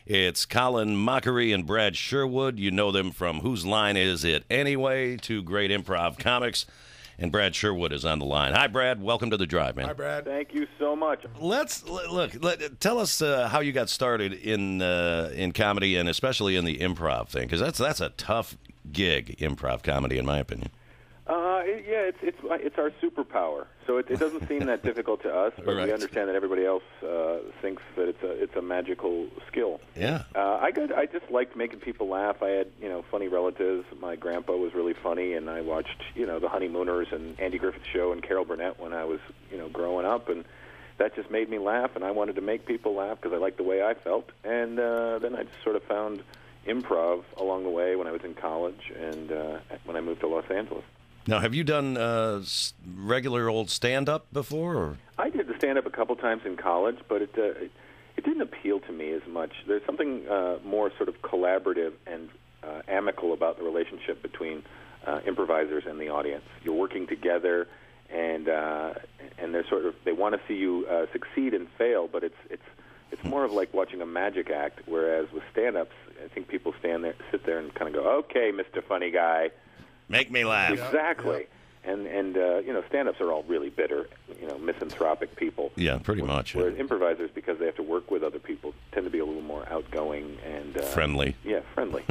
It's Colin Mocharie and Brad Sherwood. You know them from Whose Line Is It Anyway? Two great improv comics. And Brad Sherwood is on the line. Hi, Brad. Welcome to The Drive, man. Hi, Brad. Thank you so much. Tell us how you got started in comedy and especially in the improv thing, because that's a tough gig, improv comedy, in my opinion. It's our superpower. So it doesn't seem that difficult to us, but Right. we understand that everybody else thinks that it's a magical skill. Yeah. I just liked making people laugh. I had funny relatives. My grandpa was really funny, and I watched The Honeymooners and Andy Griffith's Show and Carol Burnett when I was growing up, and that just made me laugh. And I wanted to make people laugh because I liked the way I felt. And then I just sort of found improv along the way when I was in college and when I moved to Los Angeles. Now, have you done regular old stand-up before? Or? I did the stand-up a couple times in college, but it didn't appeal to me as much. There's something more sort of collaborative and amicable about the relationship between improvisers and the audience. You're working together, and they want to see you succeed and fail, but it's more of like watching a magic act. Whereas with stand-ups, I think people sit there and kind of go, "Okay, Mr. Funny Guy." Make me laugh. Exactly. Yeah. And stand-ups are all really bitter, misanthropic people. Yeah, pretty much. Whereas improvisers, because they have to work with other people, tend to be a little more outgoing and... friendly. Yeah, friendly.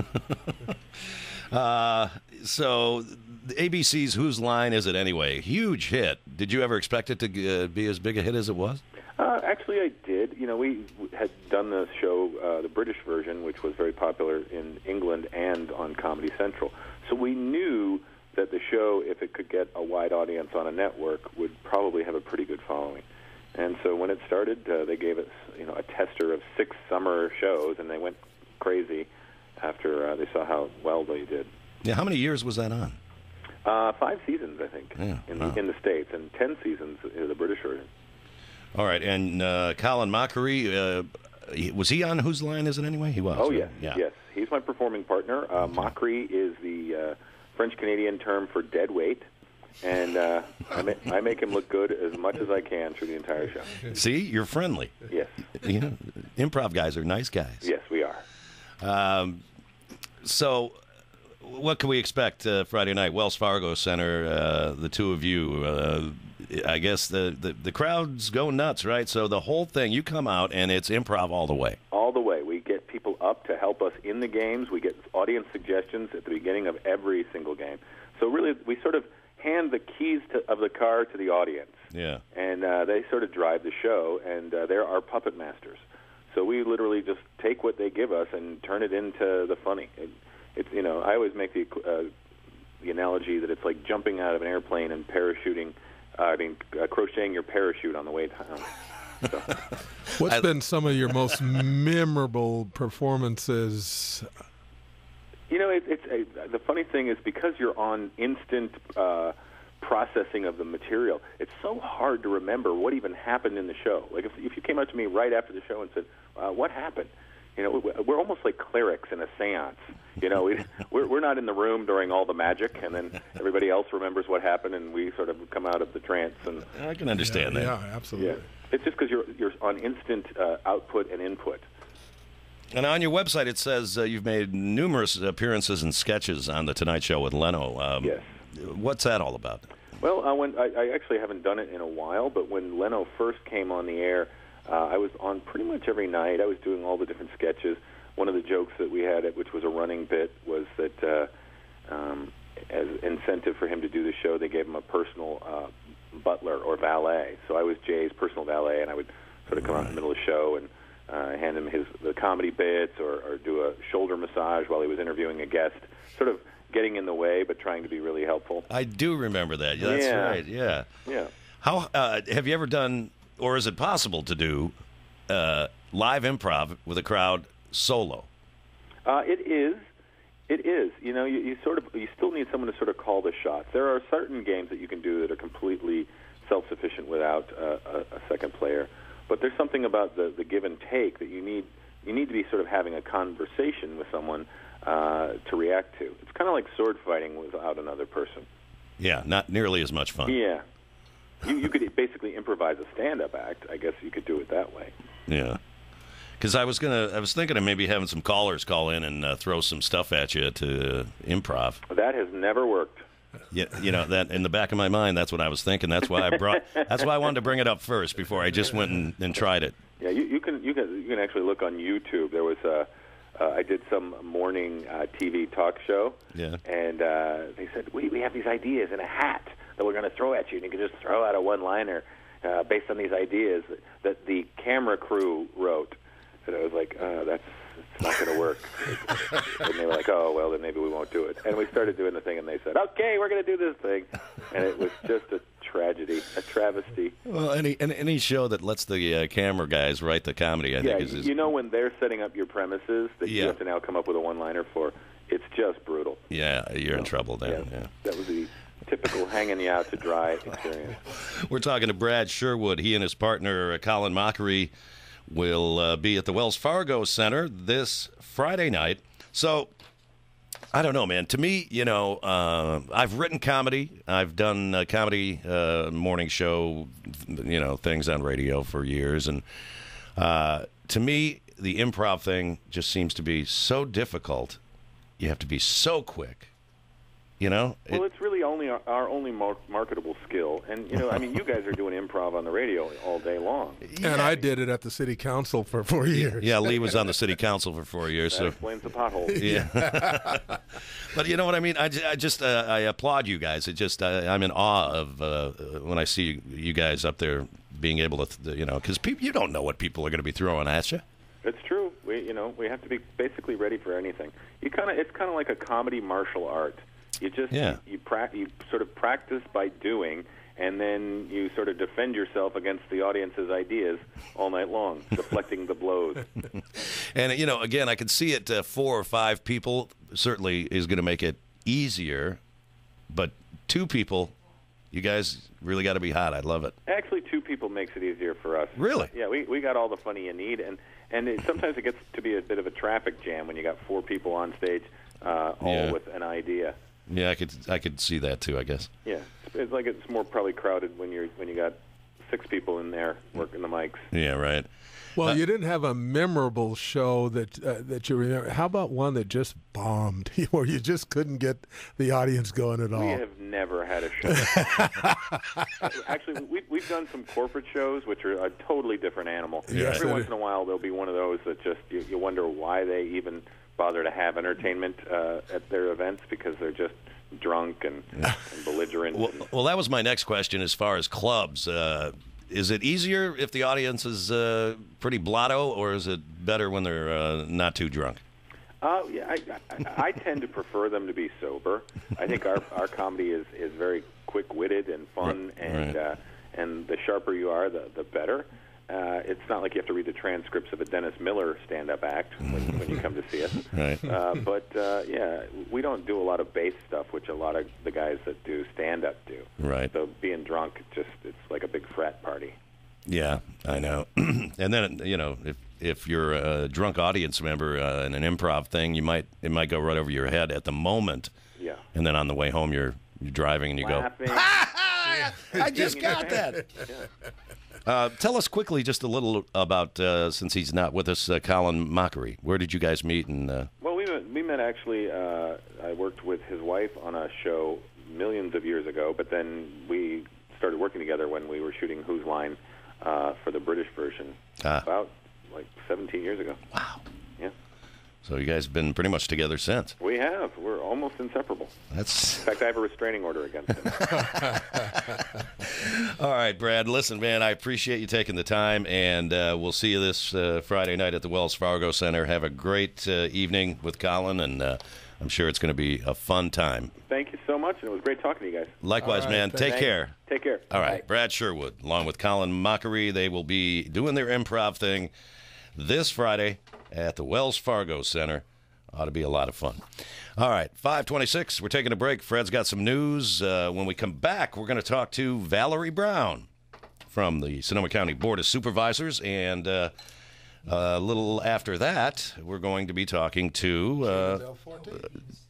So the ABC's Whose Line Is It Anyway? Huge hit. Did you ever expect it to be as big a hit as it was? Actually, I did. We had done the show, the British version, which was very popular in England and on Comedy Central. So we knew that the show, if it could get a wide audience on a network, would probably have a pretty good following. And so when it started, they gave us, a tester of 6 summer shows, and they went crazy after they saw how well they did. Yeah, how many years was that on? 5 seasons, I think, in the States, and 10 seasons in the British version. All right, and Colin Mocharie, was he on Whose Line Is It Anyway? He was. Oh, right? Yes. He's my performing partner. Mocharie is the French-Canadian term for dead weight, and I make him look good as much as I can through the entire show. See, you're friendly. Yes. Improv guys are nice guys. Yes, we are. So what can we expect Friday night? Wells Fargo Center, the two of you. I guess the crowds go nuts, right? So the whole thing, you come out, and it's improv all the way. All the way. We get people up to help us in the games. We get audience suggestions at the beginning of every single game. So really, we sort of hand the keys of the car to the audience. Yeah. And they sort of drive the show, and they're our puppet masters. So we literally just take what they give us and turn it into the funny. It's I always make the analogy that it's like jumping out of an airplane and parachuting. Crocheting your parachute on the way down. So. What's been some of your most memorable performances? The funny thing is because you're on instant processing of the material, it's so hard to remember what even happened in the show. Like if you came up to me right after the show and said, "What happened?" We're almost like clerics in a seance. We're not in the room during all the magic, and then everybody else remembers what happened, and we sort of come out of the trance. And I can understand that. Yeah, absolutely. Yeah. It's just because you're on instant output and input. And on your website, it says you've made numerous appearances and sketches on The Tonight Show with Leno. Yes. What's that all about? Well, I actually haven't done it in a while, but when Leno first came on the air, I was on pretty much every night. I was doing all the different sketches. One of the jokes that we had, which was a running bit, was that as incentive for him to do the show, they gave him a personal butler or valet. So I was Jay's personal valet, and I would sort of come out in the middle of the show and hand him the comedy bits or do a shoulder massage while he was interviewing a guest, sort of getting in the way but trying to be really helpful. I do remember that. That's right, yeah. Yeah. How have you ever done, or is it possible to do, live improv with a crowd solo? It is. You still need someone to sort of call the shots. There are certain games that you can do that are completely self-sufficient without a second player. But there's something about the give and take that you need to be sort of having a conversation with someone to react to. It's kind of like sword fighting without another person. Yeah, not nearly as much fun. Yeah. You could basically improvise a stand-up act. I guess you could do it that way. Yeah. Because I was thinking of maybe having some callers call in and throw some stuff at you to improv. That has never worked. Yeah, that in the back of my mind, that's what I was thinking. That's why I wanted to bring it up first before I just went and tried it. Yeah, you can actually look on YouTube. There was I did some morning TV talk show. Yeah. And they said we have these ideas in a hat that we're going to throw at you, and you can just throw out a one-liner based on these ideas that the camera crew wrote. And I was like, it's not going to work. And they were like, oh, well, then maybe we won't do it. And we started doing the thing, and they said, okay, we're going to do this thing. And it was just a tragedy, a travesty. Well, any show that lets the camera guys write the comedy, I think is... when they're setting up your premises that you have to now come up with a one-liner for, it's just brutal. Yeah, you're in trouble then. Yeah. That was the typical hanging you out to dry experience. We're talking to Brad Sherwood. He and his partner, Colin Mocharie, will be at the Wells Fargo Center this Friday night. So, I don't know, man. To me, I've written comedy. I've done comedy morning show, things on radio for years. And to me, the improv thing just seems to be so difficult. You have to be so quick. Well, it's really only our only marketable skill. And, you guys are doing improv on the radio all day long. Yeah. And I did it at the city council for 4 years. Yeah, Lee was on the city council for 4 years. That explains the potholes. Yeah. But you know what I mean? I applaud you guys. I'm in awe of when I see you guys up there being able to, because you don't know what people are going to be throwing at you. It's true. We have to be basically ready for anything. It's kind of like a comedy martial art. You just you sort of practice by doing, and then you sort of defend yourself against the audience's ideas all night long, deflecting the blows. And again, I can see it. 4 or 5 people certainly is going to make it easier, but 2 people, you guys really got to be hot. I love it. Actually, 2 people makes it easier for us. Really? Yeah, we got all the funny you need, and sometimes it gets to be a bit of a traffic jam when you got 4 people on stage, all with an idea. Yeah, I could see that too, I guess. Yeah, it's more probably crowded when you got 6 people in there working the mics. Yeah, right. Well, you didn't have a memorable show that you remember. How about one that just bombed, where you just couldn't get the audience going at all? We have never had a show. Actually, we've done some corporate shows, which are a totally different animal. Yes, every once in a while, there'll be one of those that just you wonder why they even bother to have entertainment at their events, because they're just drunk and belligerent. Well, that was my next question as far as clubs. Is it easier if the audience is pretty blotto, or is it better when they're not too drunk? Yeah, I tend to prefer them to be sober. I think our comedy is very quick-witted and fun, and the sharper you are, the better. It's not like you have to read the transcripts of a Dennis Miller stand-up act when you come to see us. Right. But we don't do a lot of bass stuff, which a lot of the guys that do stand-up do. Right. So being drunk, it's like a big frat party. Yeah, I know. And then if you're a drunk audience member in an improv thing, it might go right over your head at the moment. Yeah. And then on the way home, you're driving and you Laughing. go, I just got that. Yeah. Tell us quickly just a little about, since he's not with us, Colin Mocharie. Where did you guys meet? Well, we met actually. I worked with his wife on a show millions of years ago, but then we started working together when we were shooting Whose Line for the British version about 17 years ago. Wow. Yeah. So you guys have been pretty much together since. We have. We're almost inseparable. In fact, I have a restraining order against him. All right, Brad. Listen, man, I appreciate you taking the time, and we'll see you this Friday night at the Wells Fargo Center. Have a great evening with Colin, and I'm sure it's going to be a fun time. Thank you so much, and it was great talking to you guys. Likewise, man. Take care. Take care. All right. Bye. Brad Sherwood, along with Colin Mocharie, they will be doing their improv thing this Friday at the Wells Fargo Center. Ought to be a lot of fun. All right, 5:26. We're taking a break. Fred's got some news. When we come back, we're going to talk to Valerie Brown from the Sonoma County Board of Supervisors. And a little after that, we're going to be talking to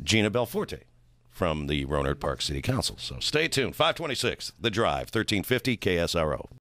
Gina Belforte from the Rohnert Park City Council. So stay tuned. 5:26, The Drive, 1350 KSRO.